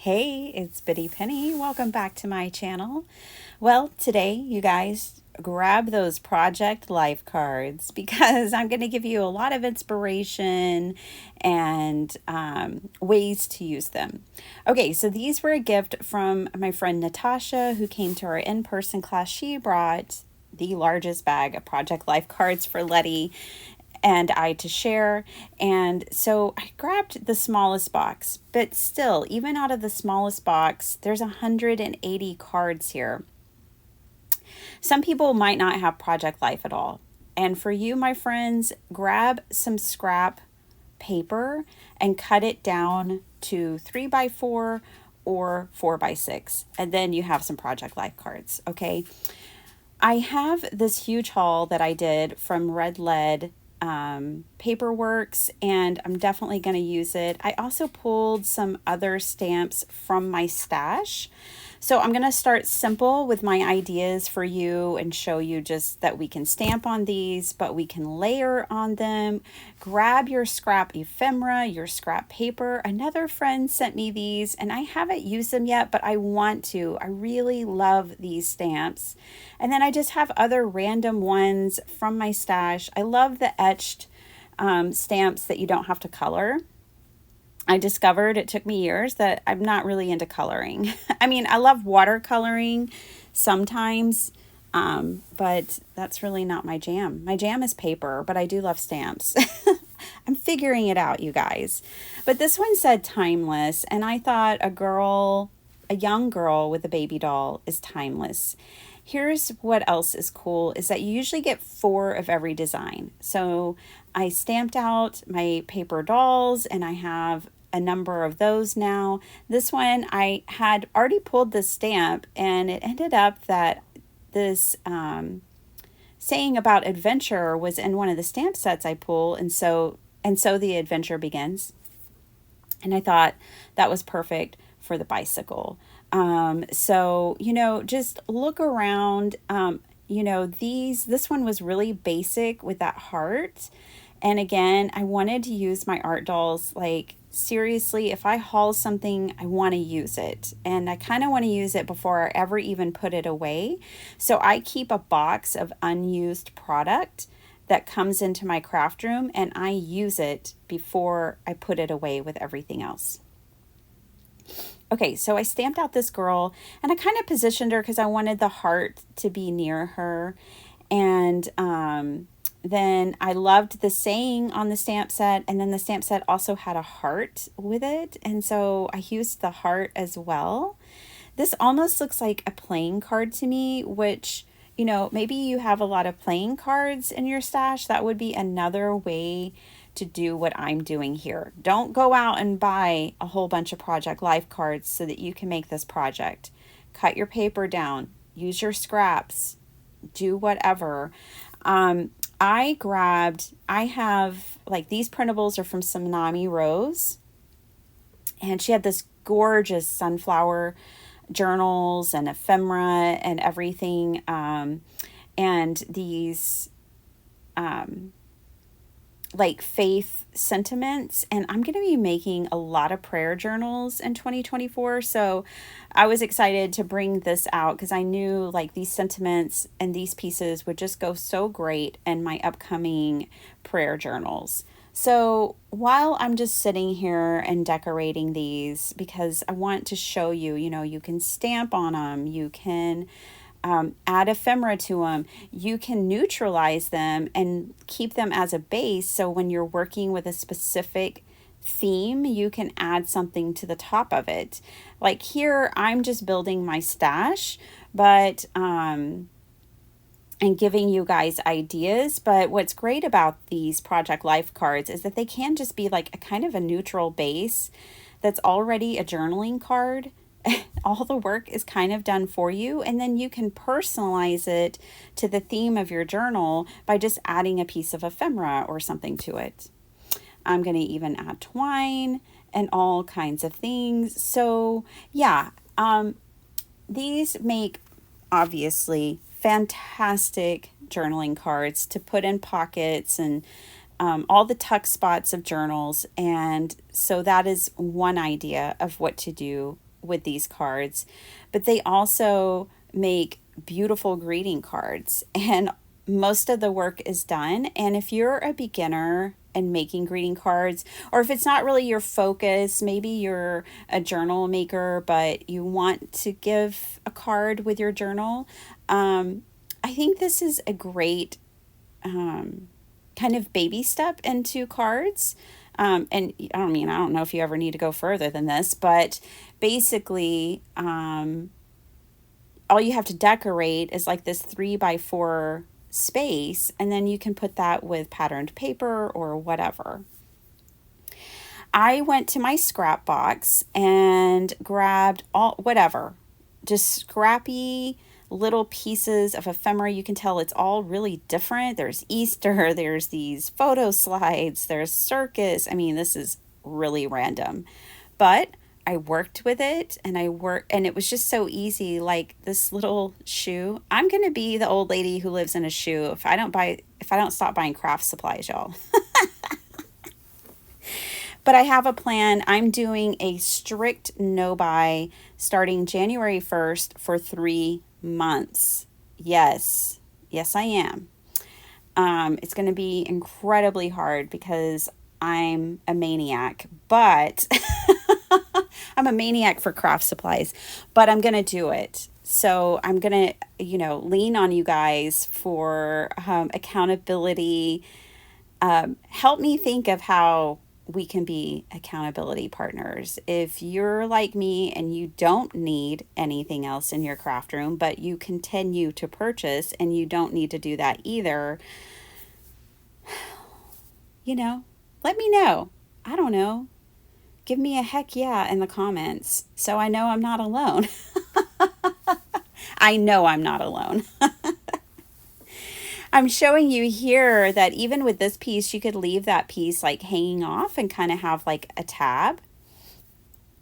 Hey, it's Biddy Penny. Welcome back to my channel. Well, today, you guys, grab those project life cards because I'm going to give you a lot of inspiration and ways to use them. Okay, so these were a gift from my friend Natasha, who came to our in person class. She brought the largest bag of project life cards for Letty and I to share. And so I grabbed the smallest box, but still, even out of the smallest box, there's 180 cards here. Some people might not have project life at all. And for you, my friends, grab some scrap paper and cut it down to 3x4 or 4x6. And then you have some project life cards. Okay. I have this huge haul that I did from Red Lead Paperworks, and I'm definitely going to use it. I also pulled some other stamps from my stash. So I'm going to start simple with my ideas for you and show you just that we can stamp on these, but we can layer on them. Grab your scrap ephemera, your scrap paper. Another friend sent me these and I haven't used them yet, but I want to. I really love these stamps. And then I just have other random ones from my stash. I love the etched stamps that you don't have to color. I discovered, it took me years, that I'm not really into coloring. I mean, I love watercoloring sometimes, but that's really not my jam. My jam is paper, but I do love stamps. I'm figuring it out, you guys. But this one said timeless, and I thought a young girl with a baby doll is timeless. Here's what else is cool is that you usually get 4 of every design. So I stamped out my paper dolls and I have a number of those now. This one, I had already pulled the stamp and it ended up that this saying about adventure was in one of the stamp sets I pull, and so the adventure begins. And I thought that was perfect for the bicycle. Just look around. This one was really basic with that heart. And again, I wanted to use my art dolls. Like, seriously, if I haul something, I want to use it. And I kind of want to use it before I ever even put it away. So I keep a box of unused product that comes into my craft room and I use it before I put it away with everything else. Okay, so I stamped out this girl and I kind of positioned her because I wanted the heart to be near her. And then I loved the saying on the stamp set, and then the stamp set also had a heart with it. And so I used the heart as well. This almost looks like a playing card to me, which, maybe you have a lot of playing cards in your stash. That would be another way to do what I'm doing here. Don't go out and buy a whole bunch of project life cards so that you can make this project. Cut your paper down, use your scraps, do whatever. I have, like, these printables are from Tsunami Rose, and she had this gorgeous sunflower journals and ephemera and everything, and these like faith sentiments. And I'm going to be making a lot of prayer journals in 2024, so I was excited to bring this out because I knew, like, these sentiments and these pieces would just go so great in my upcoming prayer journals. So while I'm just sitting here and decorating these, because I want to show you, you can stamp on them, you can add ephemera to them, you can neutralize them and keep them as a base. So when you're working with a specific theme, you can add something to the top of it. Like here, I'm just building my stash, but and giving you guys ideas. But what's great about these project life cards is that they can just be like a kind of a neutral base that's already a journaling card. All the work is kind of done for you, and then you can personalize it to the theme of your journal by just adding a piece of ephemera or something to it. I'm going to even add twine and all kinds of things. So yeah, these make, obviously, fantastic journaling cards to put in pockets and all the tuck spots of journals. And so that is one idea of what to do with these cards, but they also make beautiful greeting cards. And most of the work is done. And if you're a beginner and making greeting cards, or if it's not really your focus, maybe you're a journal maker, but you want to give a card with your journal, I think this is a great kind of baby step into cards. And I don't know if you ever need to go further than this, but basically, all you have to decorate is like this 3x4 space, and then you can put that with patterned paper or whatever. I went to my scrap box and grabbed just scrappy little pieces of ephemera. You can tell it's all really different. There's Easter, there's these photo slides, there's circus. I mean, this is really random. But I worked with it and and it was just so easy. Like this little shoe. I'm going to be the old lady who lives in a shoe if I don't stop buying craft supplies, y'all. But I have a plan. I'm doing a strict no buy starting January 1st for 3 months. Yes. Yes, I am. It's going to be incredibly hard because I'm a maniac, but I'm a maniac for craft supplies, but I'm going to do it. So I'm going to, lean on you guys for accountability. Help me think of how we can be accountability partners. If you're like me and you don't need anything else in your craft room, but you continue to purchase and you don't need to do that either, let me know. I don't know. Give me a heck yeah in the comments so I know I'm not alone. I know I'm not alone. I'm showing you here that even with this piece, you could leave that piece like hanging off and kind of have like a tab.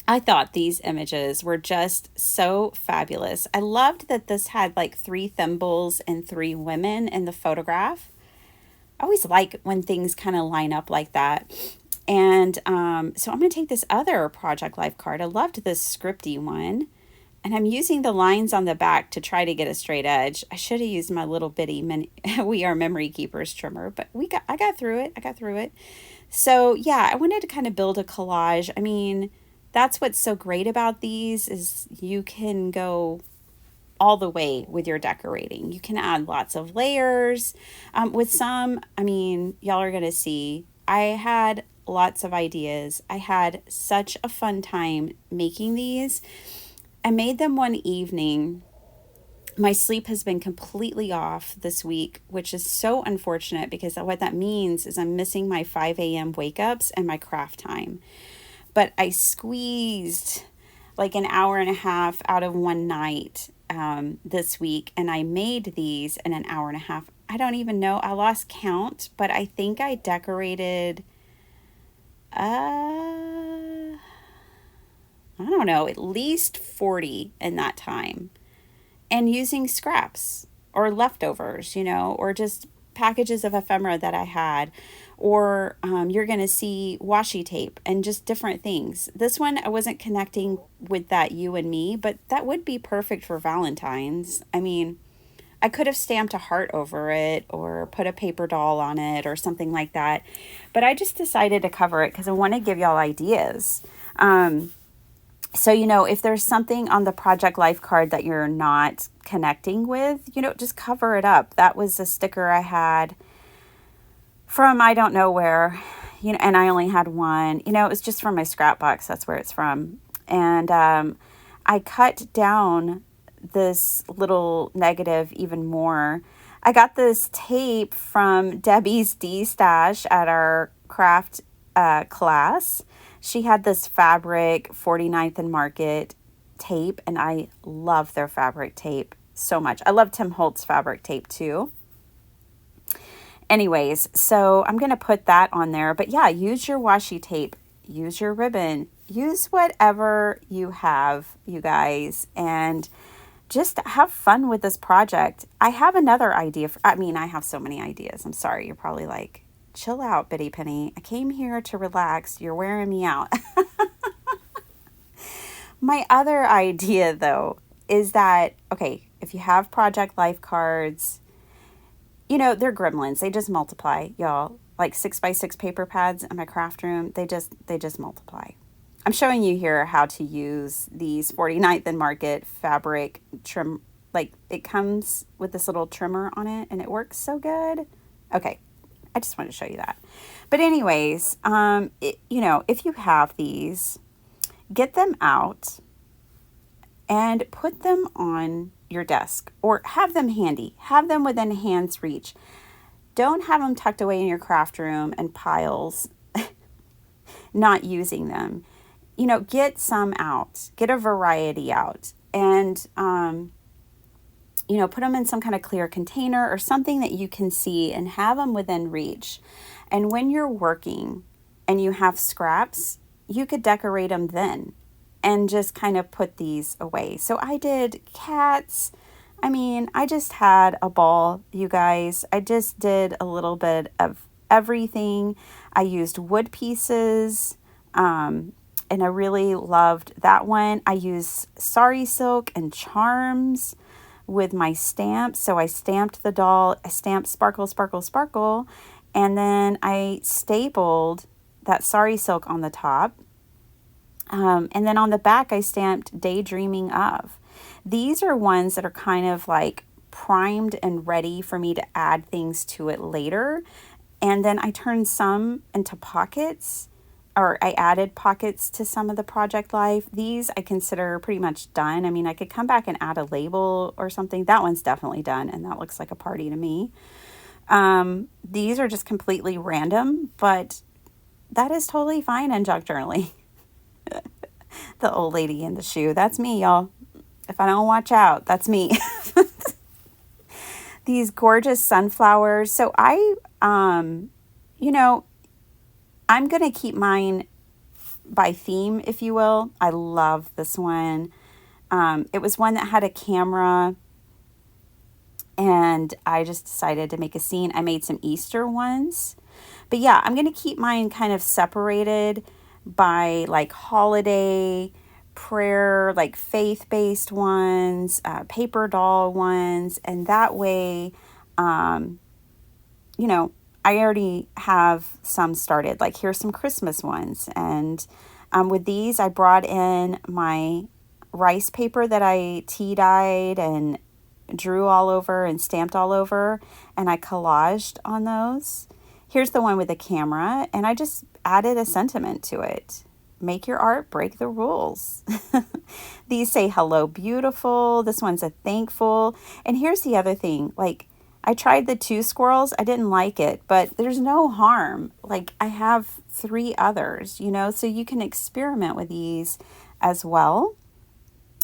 I thought these images were just so fabulous. I loved that this had like 3 thimbles and 3 women in the photograph. I always like when things kind of line up like that. And so I'm going to take this other Project Life card. I loved this scripty one. And I'm using the lines on the back to try to get a straight edge. I should have used my little bitty We Are Memory Keepers trimmer, but I got through it. So yeah, I wanted to kind of build a collage. I mean, that's what's so great about these is you can go all the way with your decorating. You can add lots of layers. With some, I mean, y'all are going to see, I had lots of ideas. I had such a fun time making these. I made them one evening. My sleep has been completely off this week, which is so unfortunate because what that means is I'm missing my 5 a.m. wake ups and my craft time. But I squeezed like an hour and a half out of one night this week, and I made these in an hour and a half. I don't even know. I lost count, but I think I decorated I don't know, at least 40 in that time. And using scraps or leftovers, or just packages of ephemera that I had. Or you're going to see washi tape and just different things. This one, I wasn't connecting with that you and me, but that would be perfect for Valentine's. I mean, I could have stamped a heart over it or put a paper doll on it or something like that. But I just decided to cover it because I want to give y'all ideas. So, if there's something on the Project Life card that you're not connecting with, just cover it up. That was a sticker I had from I don't know where, and I only had one. It was just from my scrap box. That's where it's from. And I cut down this little negative even more. I got this tape from Debbie's D-Stash at our craft class. She had this fabric 49th and Market tape, and I love their fabric tape so much. I love Tim Holtz fabric tape too. Anyways, so I'm going to put that on there. But yeah, use your washi tape, use your ribbon, use whatever you have, you guys, and just have fun with this project. I have another idea. I have so many ideas. I'm sorry. You're probably like, chill out, Bitty Penny. I came here to relax. You're wearing me out. My other idea, though, is that, okay, if you have Project Life cards, they're gremlins. They just multiply, y'all. Like 6x6 paper pads in my craft room, they just multiply. I'm showing you here how to use these 49th and Market fabric trim. Like, it comes with this little trimmer on it, and it works so good. Okay, I just wanted to show you that. But anyways, if you have these, get them out and put them on your desk or have them handy. Have them within hand's reach. Don't have them tucked away in your craft room and piles, not using them. Get some out, get a variety out, and, put them in some kind of clear container or something that you can see and have them within reach. And when you're working and you have scraps, you could decorate them then and just kind of put these away. So I did cats. I just had a ball, you guys. I just did a little bit of everything. I used wood pieces, and I really loved that one. I used sari silk and charms with my stamps. So I stamped the doll. I stamped sparkle, sparkle, sparkle. And then I stapled that sari silk on the top. And then on the back, I stamped Daydreaming Of. These are ones that are kind of like primed and ready for me to add things to it later. And then I turned some into pockets, or I added pockets to some of the Project Life. These I consider pretty much done. I could come back and add a label or something. That one's definitely done, and that looks like a party to me. These are just completely random, but that is totally fine in junk journaling. The old lady in the shoe. That's me, y'all. If I don't watch out, that's me. These gorgeous sunflowers. So I'm going to keep mine by theme, if you will. I love this one. It was one that had a camera, and I just decided to make a scene. I made some Easter ones. But yeah, I'm going to keep mine kind of separated by like holiday, prayer, like faith-based ones, paper doll ones. And that way, I already have some started. Like here's some Christmas ones. And with these, I brought in my rice paper that I tea dyed and drew all over and stamped all over. And I collaged on those. Here's the one with the camera. And I just added a sentiment to it. Make your art, break the rules. These say hello, beautiful. This one's a thankful. And here's the other thing. Like, I tried the 2 squirrels. I didn't like it, but there's no harm. Like, I have 3 others, so you can experiment with these as well,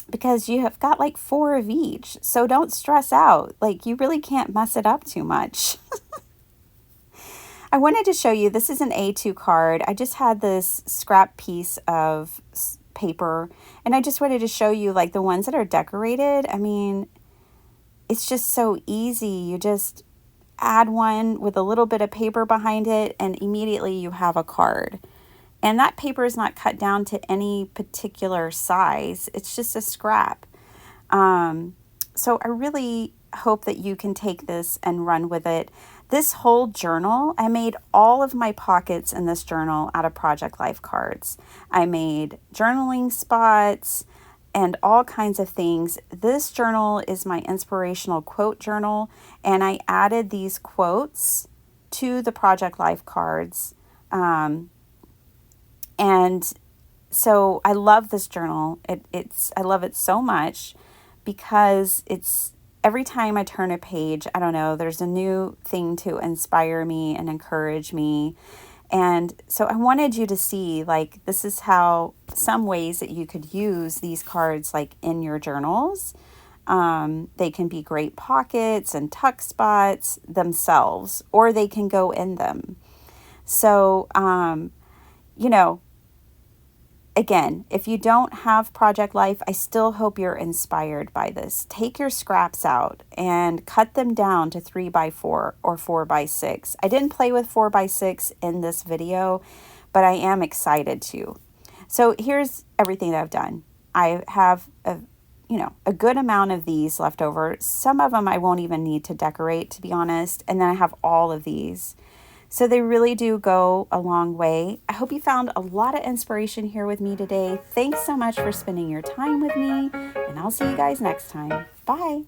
because you have got like 4 of each. So don't stress out. Like, you really can't mess it up too much. I wanted to show you, this is an A2 card. I just had this scrap piece of paper, and I just wanted to show you like the ones that are decorated. It's just so easy. You just add one with a little bit of paper behind it, and immediately you have a card. And that paper is not cut down to any particular size. It's just a scrap. So I really hope that you can take this and run with it. This whole journal, I made all of my pockets in this journal out of Project Life cards. I made journaling spots and all kinds of things. This journal is my inspirational quote journal, and I added these quotes to the Project Life cards. And so I love this journal. I love it so much because it's every time I turn a page, I don't know, there's a new thing to inspire me and encourage me. And so I wanted you to see, like, this is how some ways that you could use these cards, like, in your journals. They can be great pockets and tuck spots themselves, or they can go in them. So, again, if you don't have Project Life, I still hope you're inspired by this. Take your scraps out and cut them down to 3x4 or 4x6. I didn't play with 4x6 in this video, but I am excited to. So here's everything that I've done. I have a good amount of these left over. Some of them I won't even need to decorate, to be honest. And then I have all of these. So they really do go a long way. I hope you found a lot of inspiration here with me today. Thanks so much for spending your time with me, and I'll see you guys next time. Bye.